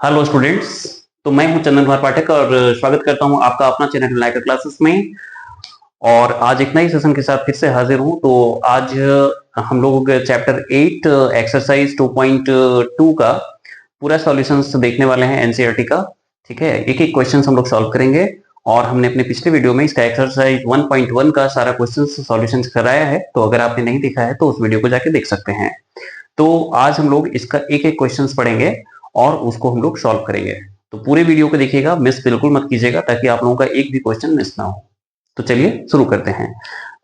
Hello students. तो मैं हूं चंदन कुमार पाठक और स्वागत करता हूं आपका अपना चैनल लाइकर क्लासेस में। और आज एक नई सेशन के साथ फिर से हाजिर हूं। तो आज हम लोग चैप्टर 8 एक्सरसाइज 2.2 का पूरा सॉल्यूशंस देखने वाले हैं एनसीईआरटी का। ठीक है, एक एक क्वेश्चन हम लोग सॉल्व करेंगे। और हमने अपने पिछले वीडियो में इसका एक्सरसाइज 1.1 का सारा क्वेश्चन सॉल्यूशंस कराया है, तो अगर आपने नहीं देखा है तो उस वीडियो को जाके देख सकते हैं। तो आज हम लोग इसका एक एक क्वेश्चन पढ़ेंगे और उसको हम लोग सॉल्व करेंगे। तो पूरे वीडियो को देखिएगा, मिस बिल्कुल मत कीजिएगा, ताकि आप लोगों का एक भी क्वेश्चन मिस ना हो। तो चलिए शुरू करते हैं।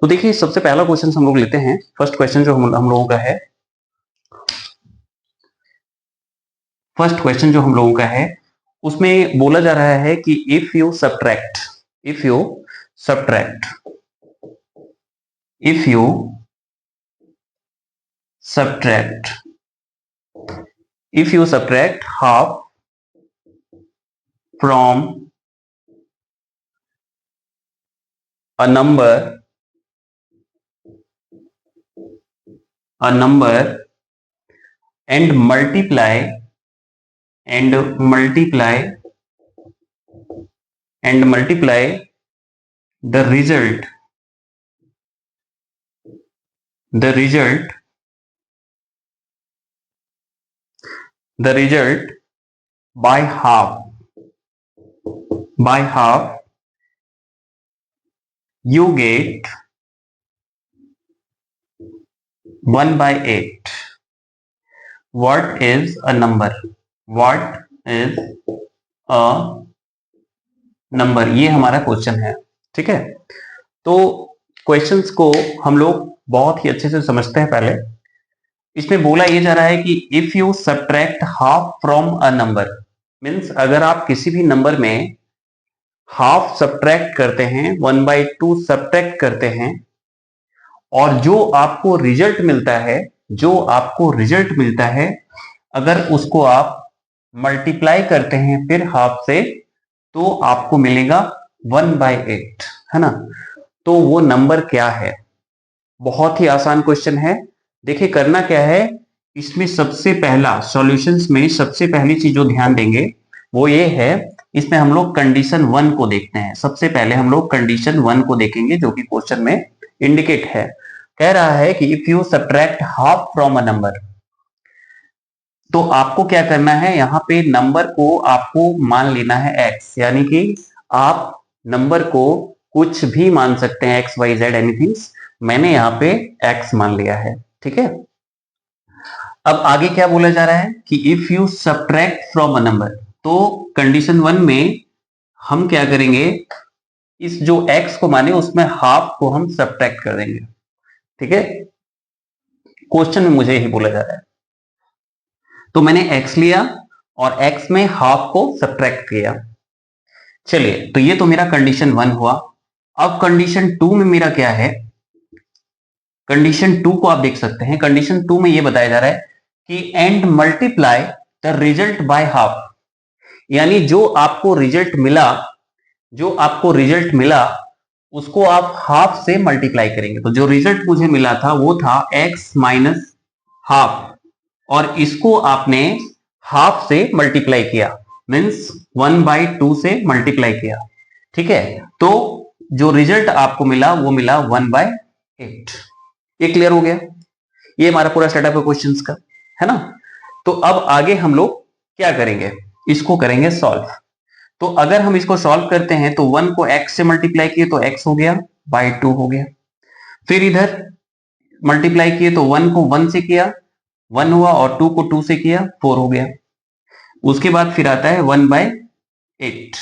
तो देखिए, सबसे पहला क्वेश्चन हम लोग लेते हैं। फर्स्ट क्वेश्चन जो हम लोगों का है, फर्स्ट क्वेश्चन जो हम लोगों का है, उसमें बोला जा रहा है कि if you subtract if you subtract if you subtract half from a number and multiply the result by half you get 1/8. What is a number? ये हमारा क्वेश्चन है। ठीक है, तो क्वेश्चंस को हम लोग बहुत ही अच्छे से समझते हैं। पहले इसमें बोला ये जा रहा है कि if you subtract half from a number, means अगर आप किसी भी नंबर में हाफ सब्ट्रैक्ट करते हैं, 1/2 सब्ट्रैक्ट करते हैं, और जो आपको रिजल्ट मिलता है अगर उसको आप मल्टीप्लाई करते हैं फिर हाफ से, तो आपको मिलेगा 1/8, है ना। तो वो नंबर क्या है? बहुत ही आसान क्वेश्चन है। देखिए, करना क्या है, इसमें सबसे पहला सॉल्यूशंस में सबसे पहली चीज जो ध्यान देंगे वो ये है, इसमें हम लोग कंडीशन 1 को देखते हैं। सबसे पहले हम लोग कंडीशन 1 को देखेंगे, जो कि क्वेश्चन में इंडिकेट है। कह रहा है कि if you subtract half from a number, तो आपको क्या करना है, यहां पे नंबर को आपको मान लेना है x, यानी कि आप नंबर को कुछ भी मान सकते हैं, x y z एनीथिंग। मैंने यहाँ पे x मान लिया है। ठीक है, अब आगे क्या बोला जा रहा है कि if you subtract from a number, तो कंडीशन 1 में हम क्या करेंगे, इस जो x को माने उसमें हाफ को हम सब्ट्रैक्ट कर देंगे। ठीक है, क्वेश्चन में मुझे यही बोला जा रहा है। तो मैंने x लिया और x में हाफ को सब्ट्रैक्ट किया। चलिए, तो ये तो मेरा कंडीशन 1 हुआ। अब कंडीशन 2 में मेरा क्या है, कंडीशन 2 को आप देख सकते हैं। कंडीशन 2 में ये बताया जा रहा है कि and multiply the result by half, यानी जो आपको रिजल्ट मिला उसको आप हाफ से मल्टीप्लाई करेंगे। तो जो रिजल्ट मुझे मिला था वो था x माइनस हाफ, और इसको आपने हाफ से मल्टीप्लाई किया, मीन्स 1/2 से मल्टीप्लाई किया। ठीक है, तो जो रिजल्ट आपको मिला वो मिला 1/8। ये क्लियर हो गया? ये हमारा पूरा सेटअप है क्वेश्चंस का, है ना। तो अब आगे हम लोग क्या करेंगे, इसको करेंगे सॉल्व। तो अगर हम इसको सॉल्व करते हैं तो 1 को x से मल्टीप्लाई किए तो x हो गया, बाय 2 हो गया। फिर इधर मल्टीप्लाई किए तो 1 को 1 से किया, 1 हुआ, और 2 को 2 से किया, 4 हो गया। उसके बाद फिर आता है 1/8।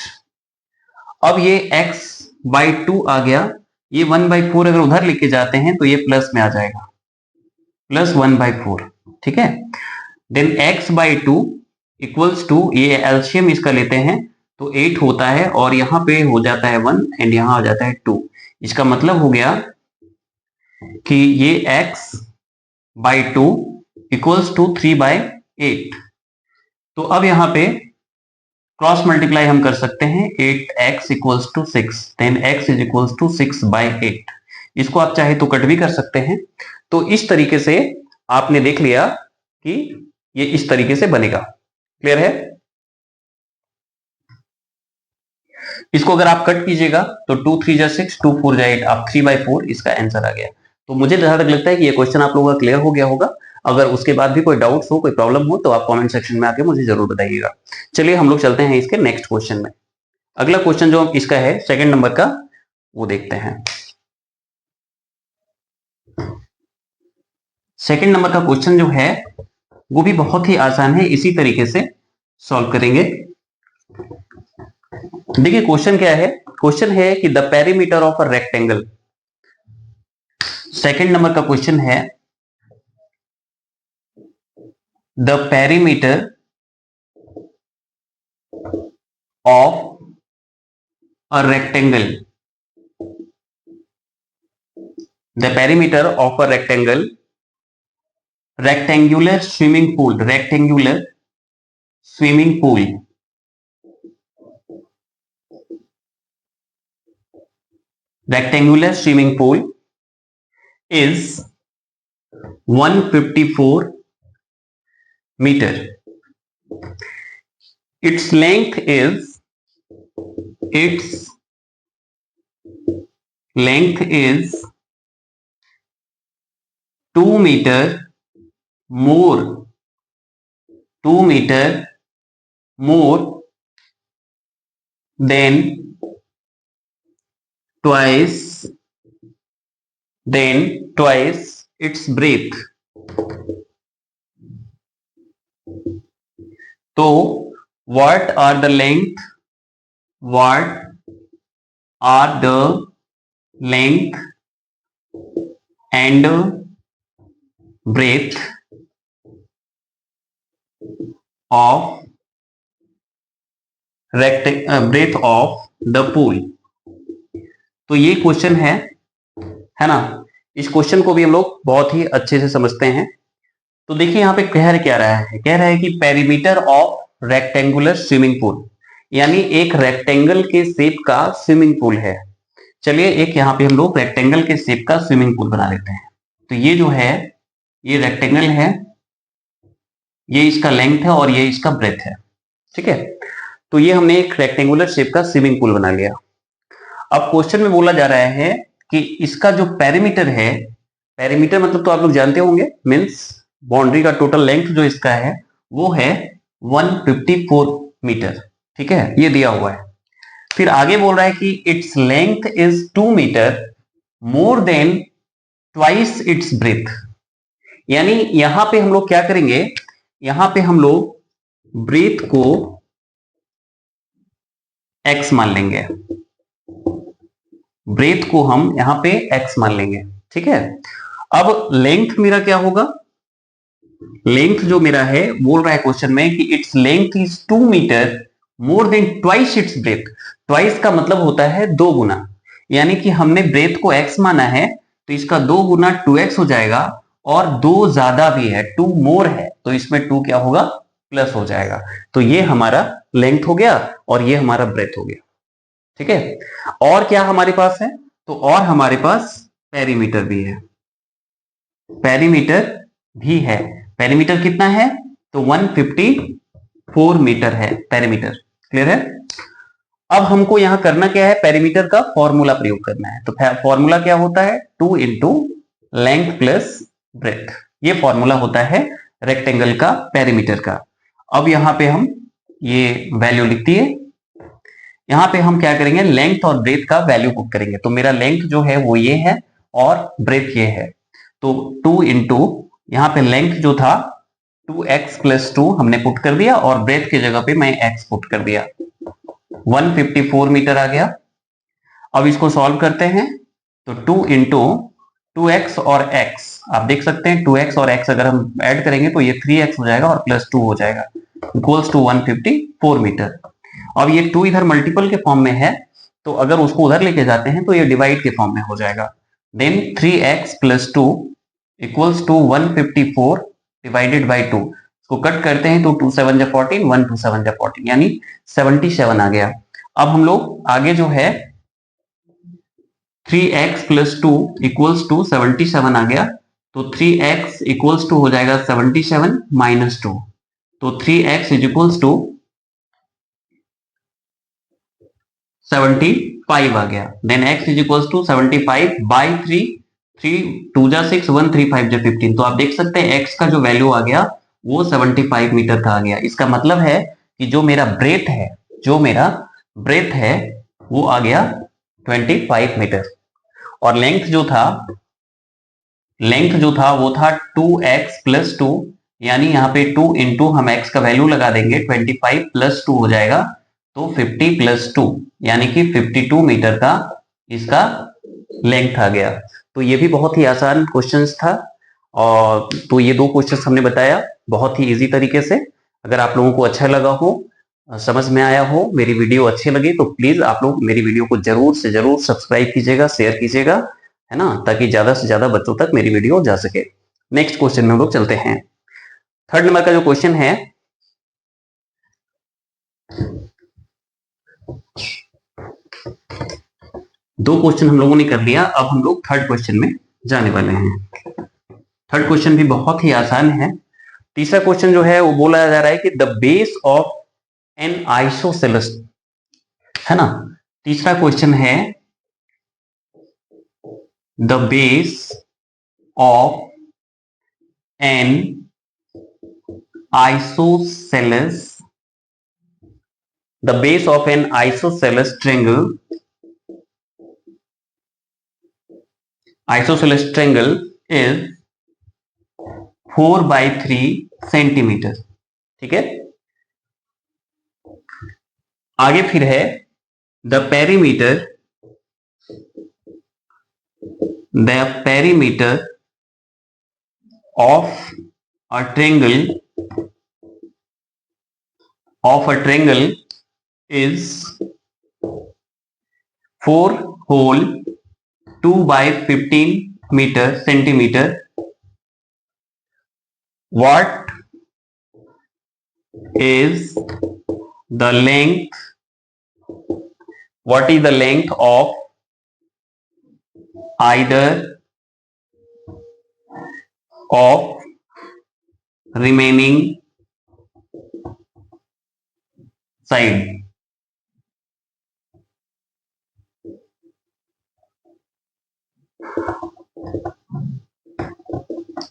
अब ये x/2 आ गया, ये 1/4 अगर उधर लेके जाते हैं तो ये प्लस में आ जाएगा, प्लस 1/4। ठीक है, देन x/2 इक्वल्स टू, ये एलसीएम इसका लेते हैं तो 8 होता है, और यहां पे हो जाता है 1 एंड यहां आ जाता है 2। इसका मतलब हो गया कि ये x/2 इक्वल्स टू 3/8। तो अब यहां पे क्रॉस मल्टीप्लाई हम कर सकते हैं, 8x equals to 6, then x is equals to 6/8। इसको आप चाहे तो कट भी कर सकते हैं। तो इस तरीके से आपने देख लिया कि ये इस तरीके से बनेगा। क्लियर है? इसको अगर आप कट कीजिएगा तो 2 3 जा 6, 2 4 जा 8, आप 3/4 इसका आंसर आ गया। तो मुझे जहां तक लगता है कि ये क्वेश्चन आप लोगों का क्लियर हो गया होगा। अगर उसके बाद भी कोई डाउट्स हो, कोई प्रॉब्लम हो, तो आप कमेंट सेक्शन में आके मुझे जरूर बताइएगा। चलिए हम लोग चलते हैं इसके नेक्स्ट क्वेश्चन में। अगला क्वेश्चन जो इसका है सेकंड नंबर का, वो देखते हैं। सेकंड नंबर का क्वेश्चन जो है वो भी बहुत ही आसान है, इसी तरीके से सॉल्व करेंगे। देखिए क्वेश्चन क्या है, क्वेश्चन है कि the perimeter of a rectangle. Second number का क्वेश्चन है the perimeter of a rectangle, the perimeter of a rectangle, rectangular swimming pool, rectangular swimming pool, rectangular swimming pool is 154 meter. Its length is 2 meter more, 2 meter more than twice its breadth. तो what are the length and breadth of breadth of the pool। तो ये question है ना। इस question को भी हम लोग बहुत ही अच्छे से समझते हैं। तो देखिए यहाँ पे कह क्या रहा है, कह रहा है कि perimeter of rectangular swimming pool, यानी एक रेक्टेंगल के शेप का स्विमिंग पूल है। चलिए एक यहाँ पे हम लोग रेक्टेंगल के शेप का स्विमिंग पूल बना लेते हैं। तो ये जो है ये रेक्टेंगल है, ये इसका लेंथ है और ये इसका ब्रेथ है, ठीक है। तो ये हमने एक रेक्टेंगुलर शेप का स्विमिंग पूल बना लिया। अब क्वेश्चन में बोला जा रहा है कि इसका जो पेरीमीटर है, पेरीमीटर मतलब तो आप लोग जानते होंगे, मींस बाउंड्री का टोटल लेंथ जो इसका है वो है 154 मीटर, ठीक है, ये दिया हुआ है। फिर आगे बोल रहा है कि its length is 2 metre more than twice its breadth. यानी यहां पे हम लोग क्या करेंगे, यहां पे हम लोग ब्रेथ को x मान लेंगे, ब्रेथ को हम यहां पे x मान लेंगे, ठीक है। अब लेंथ मेरा क्या होगा, लेंथ जो मेरा है बोल रहा है क्वेश्चन में कि its length is 2 metre more than twice its breadth. Twice का मतलब होता है 2 गुना, यानी कि हमने ब्रेथ को x माना है तो इसका 2 गुना 2x हो जाएगा, और 2 ज्यादा भी है, 2 मोर है, तो इसमें 2 क्या होगा, प्लस हो जाएगा। तो ये हमारा लेंथ हो गया और ये हमारा ब्रेथ हो गया, ठीक है। और क्या हमारे पास है, तो और हमारे पास पेरीमीटर भी है, पेरीमीटर भी है। पेरीमीटर कितना है, तो 154 मीटर है पेरीमीटर, क्लियर है। अब हमको यहां करना क्या है, पेरीमीटर का फॉर्मूला प्रयोग करना है। तो फॉर्मूला क्या होता है, 2 इंटू लेंथ प्लस ब्रेथ, ये फॉर्मूला होता है रेक्टेंगल का पेरीमीटर का। अब यहां पे हम ये वैल्यू लिख दिए, यहां पे हम क्या करेंगे, लेंथ और ब्रेथ का वैल्यू पुट करेंगे। तो मेरा लेंथ जो है वो ये है और ब्रेथ ये है, तो 2 इंटू यहाँ पे लेंथ जो था 2x प्लस 2 हमने पुट कर दिया, और ब्रेथ की जगह पे मैं x पुट कर दिया, 154 मीटर आ गया। अब इसको सॉल्व करते हैं, तो 2 इंटू 2x और x, आप देख सकते हैं 2x और x अगर हम ऐड करेंगे तो ये 3x हो जाएगा और प्लस 2 हो जाएगा, इक्वल्स टू 154 मीटर। अब ये 2 इधर मल्टीपल के फॉर्म में है, तो अगर उसको उधर लेके जाते हैं तो ये डिवाइड के फॉर्म में हो जाएगा। Then 3x plus 2 equals to 154 divided by 2, इसको कट करते हैं तो 2 7 जा 14, 1 2 7 जा 14, यानी 77 आ गया। अब हम लोग आगे जो है 3x प्लस 2 इक्वल्स टू 77 आ गया, तो 3x इक्वल्स टू हो जाएगा 77 माइनस 2, तो 3x इज इक्वल्स टू 75 आ गया। Then x is equal to 75 by 3, 3 2 जा 6, 1 3 5 जा 15। तो आप देख सकते हैं x का जो वैल्यू आ गया वो 75 मीटर का आ गया। इसका मतलब है कि जो मेरा ब्रेथ है, जो मेरा ब्रेथ है वो आ गया 25 मीटर। और लेंथ जो था वो था 2x प्लस 2, यानी यहाँ पे 2 इंटू हम x का वैल्यू लगा देंगे, 25 प्लस 2 हो जाएगा, तो 50 प्लस 2 यानी कि 52 मीटर का इसका लेंथ आ गया। तो ये भी बहुत ही आसान क्वेश्चंस था। और तो ये दो क्वेश्चंस हमने बताया बहुत ही इजी तरीके से। अगर आप लोगों को अच्छा लगा हो, समझ में आया हो, मेरी वीडियो अच्छी लगी, तो प्लीज आप लोग मेरी वीडियो को जरूर से जरूर सब्सक्राइब कीजिएगा, शेयर कीजिएगा, है ना, ताकि ज्यादा से ज्यादा बच्चों तक मेरी वीडियो जा सके। नेक्स्ट क्वेश्चन में हम लोग चलते हैं। थर्ड नंबर का जो क्वेश्चन है, दो क्वेश्चन हम लोगों ने कर लिया, अब हम लोग थर्ड क्वेश्चन में जाने वाले हैं। थर्ड क्वेश्चन भी बहुत ही आसान है। तीसरा क्वेश्चन जो है वो बोला जा रहा है कि the base of an isosceles, है ना। तीसरा क्वेश्चन है the base of an isosceles, the base of an isosceles triangle is 4/3 centimetre. ठीक है, आगे फिर है the perimeter of a triangle is 4 whole 2/15 meter centimeter. What is the length? What is the length of either of remaining side?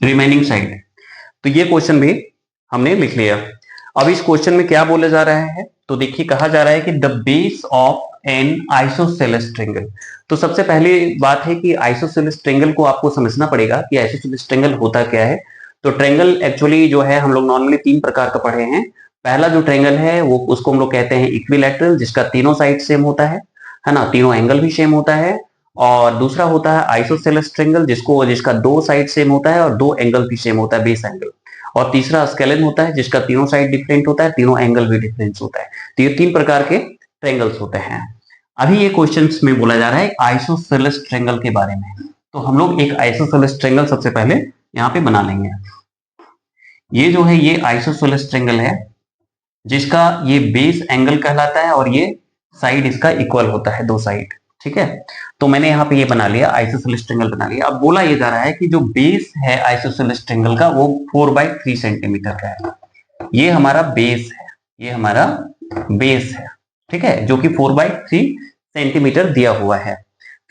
Remaining side. तो ये question भी हमने लिख लिया। अब इस क्वेश्चन में क्या बोला जा रहा है, तो देखिए कहा जा रहा है कि the base of an isosceles triangle. तो सबसे पहली बात है कि आइसोसेलेस ट्रायंगल को आपको समझना पड़ेगा कि आइसोसेलेस ट्रायंगल होता क्या है। तो ट्रायंगल एक्चुअली जो है हम लोग नॉर्मली 3 प्रकार का पढ़े हैं। पहला जो ट्रायंगल है वो उसको हम लोग कहते हैं इक्विलैटरल, जिसका तीनों साइड सेम होता है ना, तीनों एंगल भी सेम होता है। और दूसरा होता है आइसोसेलेस ट्रायंगल, जिसका 2 साइड सेम होता है और 2 एंगल भी सेम होता है, बेस एंगल। और तीसरा स्केलन होता है, जिसका तीनों साइड डिफरेंट होता है, तीनों एंगल भी डिफरेंट होता है। तो ये 3 प्रकार के ट्रायंगल्स होते हैं। अभी ये क्वेश्चंस में बोला जा रहा है आइसोसेलेस ट्रायंगल के बारे में। तो हम लोग एक आइसोसेलेस ट्रायंगल सबसे पहले यहाँ पे बना लेंगे। ये जो है ये आइसोसेलेस ट्रायंगल है, जिसका ये बेस एंगल कहलाता है और ये साइड इसका इक्वल होता है, 2 साइड। ठीक है, तो मैंने यहाँ पे ये बना लिया, आइसोसेलेस ट्रायंगल बना लिया। अब बोला ये जा रहा है कि जो बेस है आइसोसेलेस ट्रायंगल का वो 4/3 सेंटीमीटर का है। ये हमारा बेस है, ये हमारा बेस है, ठीक है, जो कि 4/3 सेंटीमीटर दिया हुआ है।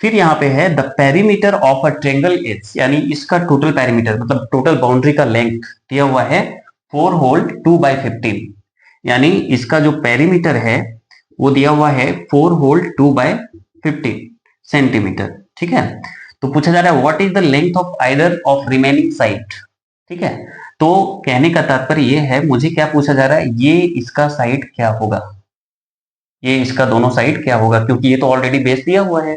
फिर यहाँ पे है the perimeter of a triangle is, यानी इसका टोटल पेरीमीटर मतलब टोटल बाउंड्री का लेंथ दिया हुआ है 4 होल 2/15, यानी इसका जो पेरीमीटर है वो दिया हुआ है 4 होल 2/15 सेंटीमीटर। ठीक है, तो पूछा जा रहा है what is the length of either of remaining side. ठीक है, तो कहने का तात्पर्य ये है, मुझे क्या पूछा जा रहा है, ये इसका साइड क्या होगा, ये इसका दोनों साइड क्या होगा, क्योंकि ये तो ऑलरेडी बेस दिया हुआ है।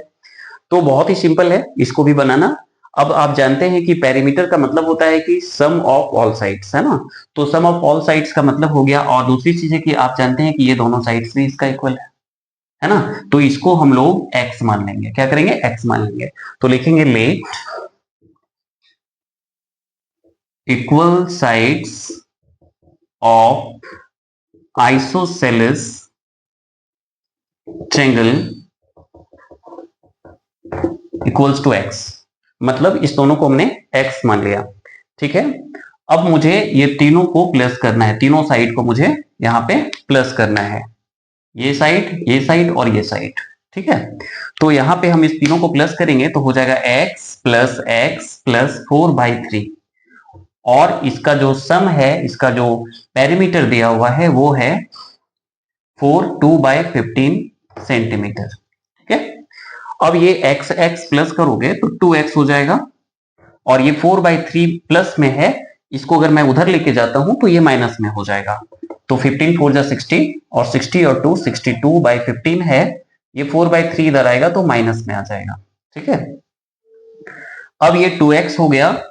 तो बहुत ही सिंपल है इसको भी बनाना। अब आप जानते हैं कि पेरीमीटर का मतलब होता है कि सम ऑफ ऑल साइड्स, है ना। तो सम ऑफ ऑल साइड्स का मतलब हो गया, और दूसरी चीज है कि आप जानते हैं कि ये दोनों साइड्स भी इसका इक्वल है ना। तो इसको हम लोग x मान लेंगे। क्या करेंगे, x मान लेंगे। तो लिखेंगे let equal sides of isosceles triangle equals to x, मतलब इस दोनों को हमने x मान लिया। ठीक है, अब मुझे ये तीनों को प्लस करना है, तीनों साइड को मुझे यहाँ पे प्लस करना है, ये साइड और ये साइड। ठीक है। तो यहाँ पे हम इस तीनों को प्लस करेंगे तो हो जाएगा x प्लस 4/3 और इसका जो सम है, इसका जो पेरीमीटर दिया हुआ है वो है 2/15 सेंटीमीटर। ठीक है। अब ये x प्लस करोगे तो 2x हो जाएगा और ये 4/3 प्लस में है, इसको अगर मैं उधर लेके जाता हूं तो ये माइनस में हो जाएगा। तो 15 4 जा 60 और 60 और 2 62/15 है, ये 4/3 इधर आएगा तो माइनस में आ जाएगा। ठीक है। अब ये 2x हो गया,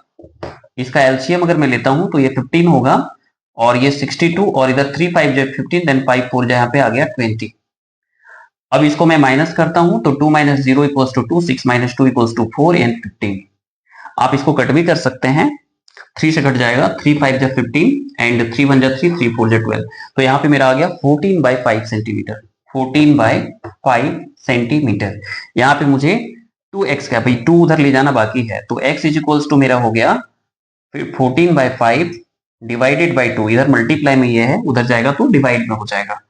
इसका एलसीएम अगर मैं लेता हूं तो ये 15 होगा और ये 62 और इधर 3 5 जा 15 देन 5 4 जा यहाँ पे आ गया 20। अब इसको मैं माइनस करता हूं तो 2 - 0 = 2, 6 - 2 = 4 एंड 15। आप इसको कट भी कर सकते हैं, 3 से कट जाएगा, 3 5 जा 15 एंड 3 1 जा 3, 3 4 जा 12। तो यहाँ पे मेरा आ गया 14/5 सेंटीमीटर, 14/5 सेंटीमीटर। यहाँ पे मुझे 2x का, भाई 2 उधर ले जाना बाकी है, तो x = मेरा हो गया 14/5 डिवाइडेड बाई 2, इधर मल्टीप्लाई में ये है, उधर जाएगा तो डिवाइड में हो जाएगा,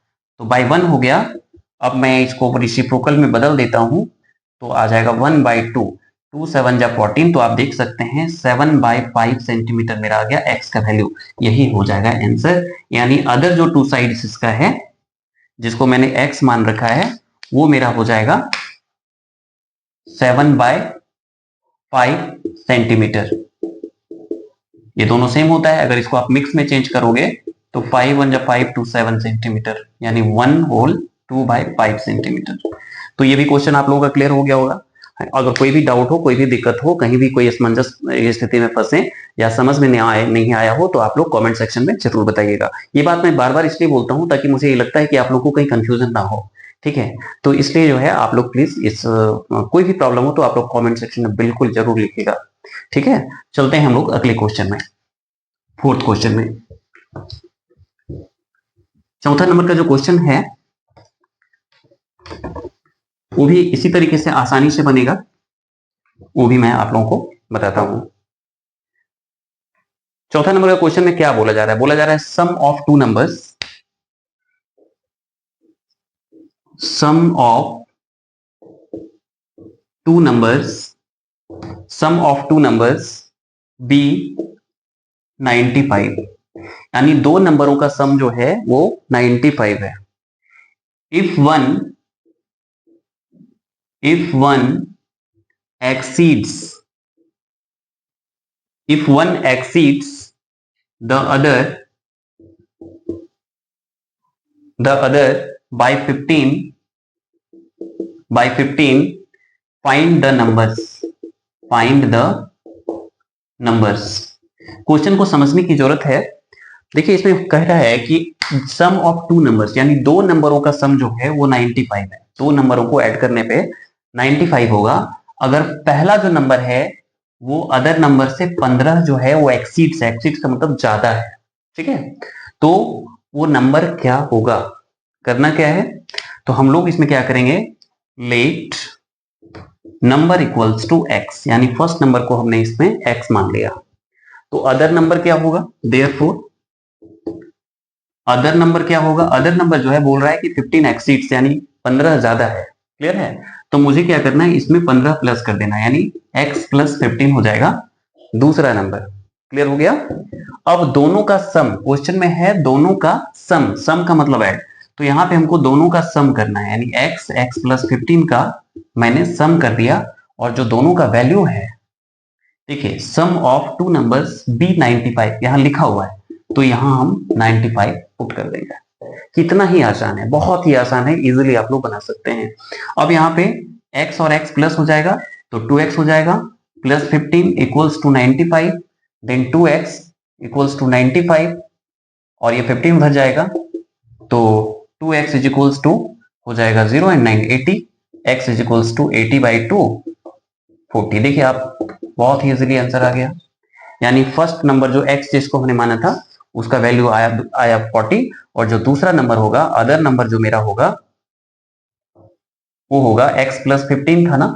तो बाई 1 हो गया। अब मैं इसको रेसिप्रोकल में बदल देता हूं तो आ जाएगा 1/2, 2 7 जा 14। तो आप देख सकते हैं 7/5 सेंटीमीटर मेरा आ गया x का वैल्यू, यही हो जाएगा आंसर। यानी अदर जो 2 साइड्स इसका है जिसको मैंने x मान रखा है वो मेरा हो जाएगा 7/5 सेंटीमीटर। ये दोनों सेम होता है, अगर इसको आप मिक्स में चेंज करोगे तो 5 1 जा 5 2 7 सेंटीमीटर, यानी 1 होल 2/5 सेंटीमीटर। तो ये भी क्वेश्चन आप लोगों का क्लियर हो गया होगा। अगर कोई भी डाउट हो, कोई भी दिक्कत हो, कहीं भी कोई असमंजस स्थिति में फंसे या समझ में नहीं आया हो तो आप लोग कमेंट सेक्शन में जरूर बताइएगा। ये बात मैं बार बार इसलिए बोलता हूं ताकि मुझे ये लगता है कि आप लोग को कहीं कंफ्यूजन ना हो। ठीक है। तो इसलिए जो है आप लोग प्लीज इस कोई भी प्रॉब्लम हो तो आप लोग कमेंट सेक्शन में बिल्कुल जरूर लिखिएगा। ठीक है। चलते हैं हम लोग अगले क्वेश्चन में, फोर्थ क्वेश्चन में। चौथा नंबर का जो क्वेश्चन है वो भी इसी तरीके से आसानी से बनेगा, वो भी मैं आप लोगों को बताता हूं। चौथा नंबर का क्वेश्चन में क्या बोला जा रहा है, बोला जा रहा है sum of two numbers, sum of two numbers, sum of two numbers be 95, यानी दो नंबरों का सम जो है वो 95 है। If one exceeds the other by 15, find the numbers। Question को समझने की जरूरत है। देखिए इसमें कह रहा है कि सम ऑफ टू नंबर्स, यानी दो नंबरों का सम जो है वो 95 है। दो नंबरों को ऐड करने पे 95 होगा। अगर पहला जो नंबर है वो अदर नंबर से 15 जो है वो एक्सीड्स का मतलब ज्यादा है। ठीक है। तो वो नंबर क्या होगा, करना क्या है, तो हम लोग इसमें क्या करेंगे, let number equals to x, यानी फर्स्ट नंबर को हमने इसमें x मान लिया। तो अदर नंबर क्या होगा, देयरफॉर अदर नंबर क्या होगा, अदर नंबर जो है बोल रहा है कि 15 एक्सीड्स, यानी 15 ज्यादा है। क्लियर है। तो मुझे क्या करना है, इसमें 15 प्लस कर देना, यानी x + 15 हो जाएगा दूसरा नंबर। क्लियर हो गया। अब दोनों का सम, क्वेश्चन में है दोनों का सम का मतलब ऐड, तो यहाँ पे हमको दोनों का सम करना है, यानी x + 15 का मैंने सम कर दिया और जो दोनों का वैल्यू है, देखिए सम ऑफ टू नंबर्स b 95 यहाँ लिखा हुआ है, तो यहां हम 95 पुट कर देंगे। कितना ही आसान है, बहुत ही आसान है, इजीली आप लोग बना सकते हैं। अब यहाँ पे x और x प्लस हो जाएगा तो 2x हो जाएगा, प्लस 15 = 95, देन 2x = 95 और ये 15 उधर जाएगा तो 2x = हो जाएगा 0 एंड 9 80, x = 80/2 40। देखिए आप बहुत ही इजीली आंसर आ गया। यानी फर्स्ट नंबर जो x जिसको हमने माना था उसका वैल्यू आया 40 और जो दूसरा नंबर होगा, अदर नंबर जो मेरा होगा वो होगा x + 15 था ना,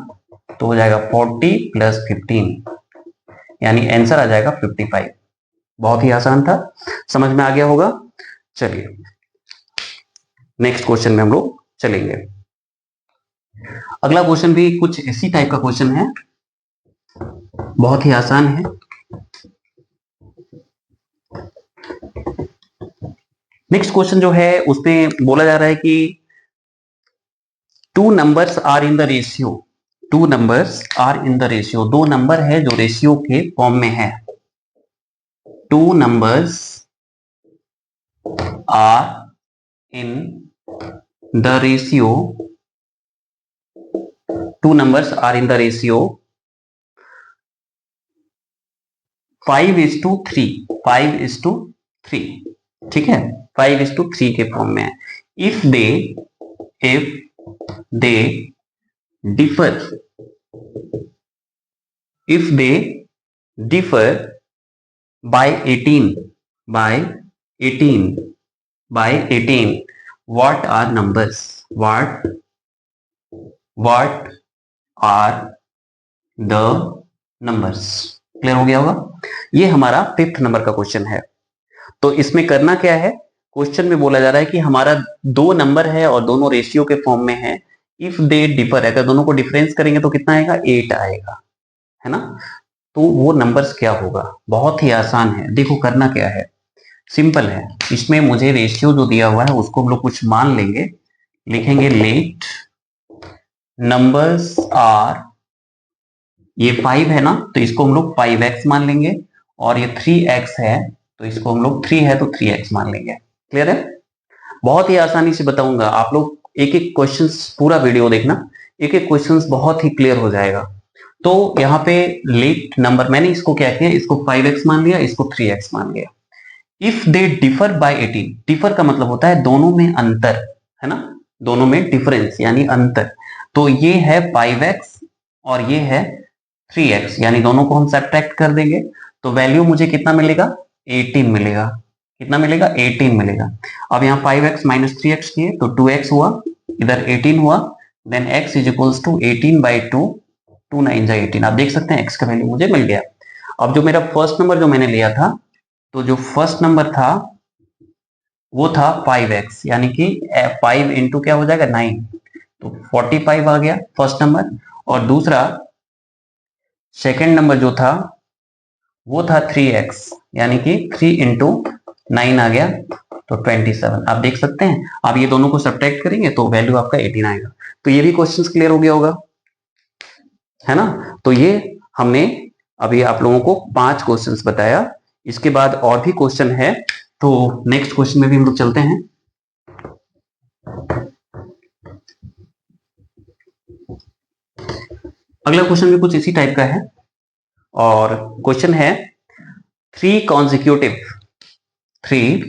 तो हो जाएगा 40 + 15, यानी आंसर आ जाएगा 55। बहुत ही आसान था, समझ में आ गया होगा। चलिए नेक्स्ट क्वेश्चन में हम लोग चलेंगे। अगला क्वेश्चन भी कुछ इसी टाइप का क्वेश्चन है, बहुत ही आसान है। नेक्स्ट क्वेश्चन जो है उसमें बोला जा रहा है कि two numbers are in the ratio, two numbers are in the ratio, दो नंबर है जो रेशियो के फॉर्म में है। Two numbers are in the ratio, two numbers are in the ratio 5:3, 5:3, ठीक है, 5:3 के फॉर्म में है। If they differ, if they differ by 18, by 18, what are numbers, what are the numbers? Clear हो गया होगा। ये हमारा 5th नंबर का क्वेश्चन है। तो इसमें करना क्या है, क्वेश्चन में बोला जा रहा है कि हमारा दो नंबर है और दोनों रेशियो के फॉर्म में है। इफ दे डिफर, अगर दोनों को डिफरेंस करेंगे तो कितना आएगा, 8 आएगा, है ना। तो वो नंबर्स क्या होगा, बहुत ही आसान है। देखो करना क्या है, सिंपल है। इसमें मुझे रेशियो जो दिया हुआ है उसको हम लोग कुछ मान लेंगे, लिखेंगे लेट नंबर्स आर, ये 5 है ना तो इसको हम लोग 5x मान लेंगे, और ये 3x है तो इसको हम लोग 3 है तो 3x मान लेंगे। क्लियर है, बहुत ही आसानी से बताऊंगा। आप लोग एक एक क्वेश्चंस पूरा वीडियो देखना, एक एक क्वेश्चंस बहुत ही क्लियर हो जाएगा। तो यहाँ पे लेट नंबर, मैंने इसको क्या किया, इसको 5x मान लिया, इसको 3x मान लिया। If they differ by 18, differ का मतलब होता है दोनों में अंतर, है ना, दोनों में डिफरेंस यानी अंतर। तो ये है 5x और ये है 3x, यानी दोनों को हम सब्ट्रैक्ट कर देंगे तो वैल्यू मुझे कितना मिलेगा, 18 मिलेगा। कितना मिलेगा, 18 मिलेगा। अब यहाँ 5x माइनस 3x किए तो 2x हुआ, इधर 18 हुआ, then x is equals to 18/2, 2 9 जा 18। आप देख सकते हैं x का वैल्यू मुझे मिल गया। अब जो मेरा फर्स्ट नंबर जो मैंने लिया था, तो जो फर्स्ट नंबर था वो था 5x, यानी कि 5 इंटू क्या हो जाएगा 9, तो 45 आ गया फर्स्ट नंबर। और दूसरा सेकेंड नंबर जो था वो था 3x, यानी कि 3 इंटू 9 आ गया तो 27। आप देख सकते हैं, आप ये दोनों को सब्ट्रैक्ट करेंगे तो वैल्यू आपका 18 आएगा। तो ये भी क्वेश्चन क्लियर हो गया होगा, है ना। तो ये हमने अभी आप लोगों को 5 क्वेश्चंस बताया। इसके बाद और भी क्वेश्चन है, तो नेक्स्ट क्वेश्चन में भी हम लोग चलते हैं। अगला क्वेश्चन भी कुछ इसी टाइप का है, और क्वेश्चन है 3 consecutive 3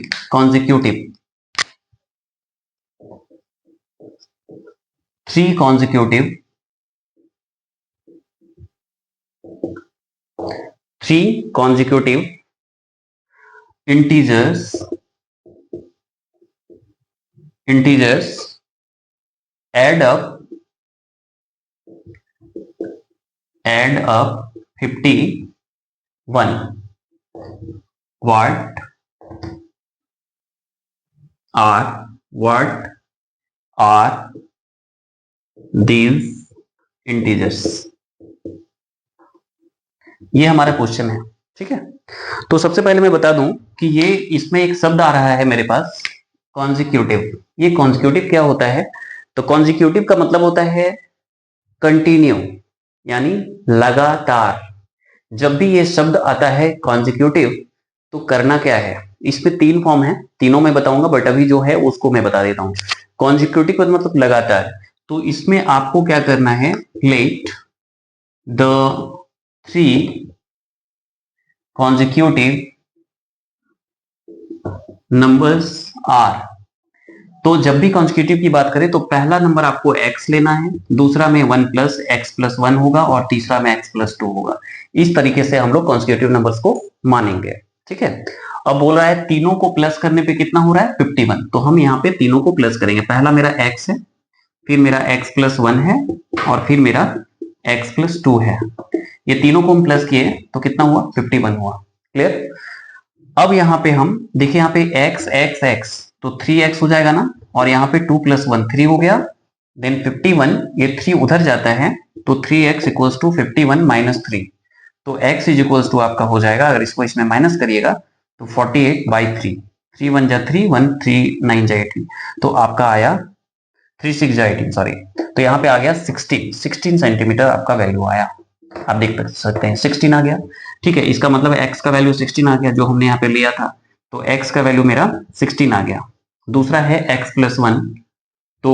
consecutive integers add up 51. What are these integers? ये हमारा क्वेश्चन है, ठीक है। तो सबसे पहले मैं बता दूं कि ये इसमें एक शब्द आ रहा है मेरे पास, कॉन्जिक्यूटिव। ये कॉन्जिक्यूटिव क्या होता है, तो कॉन्जिक्यूटिव का मतलब होता है कंटिन्यू, यानी लगातार। जब भी ये शब्द आता है कॉन्जिक्यूटिव तो करना क्या है, इसमें 3 फॉर्म है, तीनों मैं बताऊंगा, बट अभी जो है उसको मैं बता देता हूं। कॉन्जिक्यूटिव का मतलब लगातार, तो इसमें आपको क्या करना है, let the 3 consecutive numbers are। तो जब भी कॉन्जिक्यूटिव की बात करें तो पहला नंबर आपको x लेना है, दूसरा में 1 + x + 1 होगा, और तीसरा में x + 2 होगा। इस तरीके से हम लोग कॉन्जिक्यूटिव नंबर्स को मानेंगे, ठीक है। अब बोल रहा है तीनों को प्लस करने पे कितना हो रहा है, 51। तो हम यहाँ पे तीनों को प्लस करेंगे। पहला मेरा x है, फिर मेरा x + 1 है, और फिर मेरा x + 2 है। ये तीनों को हम प्लस किए तो कितना हुआ, 51 हुआ। क्लियर। अब यहाँ पे हम देखिए, यहाँ पे x x x तो 3x हो जाएगा ना, और यहाँ पे 2 + 1 3 हो गया, देन 51, ये 3 उधर जाता है तो 3x इक्वल्स टू 51 माइनस 3, तो x इज इक्वल्स टू आपका हो जाएगा, अगर इसको इसमें माइनस करिएगा तो 48/3, 3 1 जा 3, 1 3 9 जा 18, तो आपका आया 3 6 जा 18, सॉरी, तो यहाँ पे आ गया 16 सेंटीमीटर आपका वैल्यू आया। आप देख सकते हैं 16 आ गया। ठीक है, इसका मतलब x का वैल्यू 16 आ गया जो हमने यहाँ पे लिया था, तो x का वैल्यू मेरा 16 आ गया। दूसरा है x प्लस 1, तो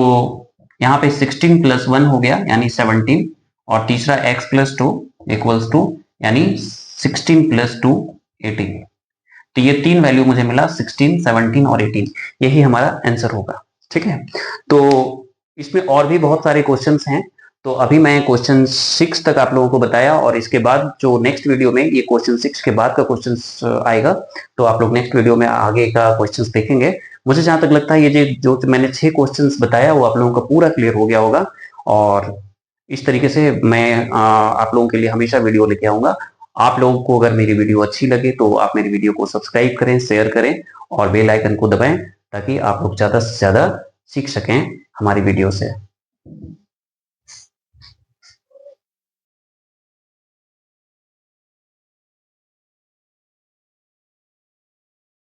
यहाँ पे 16 प्लस 1 हो गया यानी 17, और तीसरा x प्लस 2 इक्वल्स टू यानी 16 प्लस 2 18, तो ये 3 वैल्यू मुझे मिला 16, 17 और 18, यही हमारा आंसर होगा। ठीक है, तो इसमें और भी बहुत सारे क्वेश्चंस हैं, तो अभी मैं क्वेश्चन 6 तक आप लोगों को बताया, और इसके बाद जो नेक्स्ट वीडियो में ये क्वेश्चन 6 के बाद का क्वेश्चन आएगा, तो आप लोग नेक्स्ट वीडियो में आगे का क्वेश्चन देखेंगे। मुझे जहां तक लगता है ये जो मैंने 6 क्वेश्चंस बताया वो आप लोगों का पूरा क्लियर हो गया होगा, और इस तरीके से मैं आप लोगों के लिए हमेशा वीडियो लेके आऊंगा। आप लोगों को अगर मेरी वीडियो अच्छी लगे तो आप मेरी वीडियो को सब्सक्राइब करें, शेयर करें और बेल आइकन को दबाएं, ताकि आप लोग ज्यादा से ज्यादा सीख सकें हमारी वीडियो से।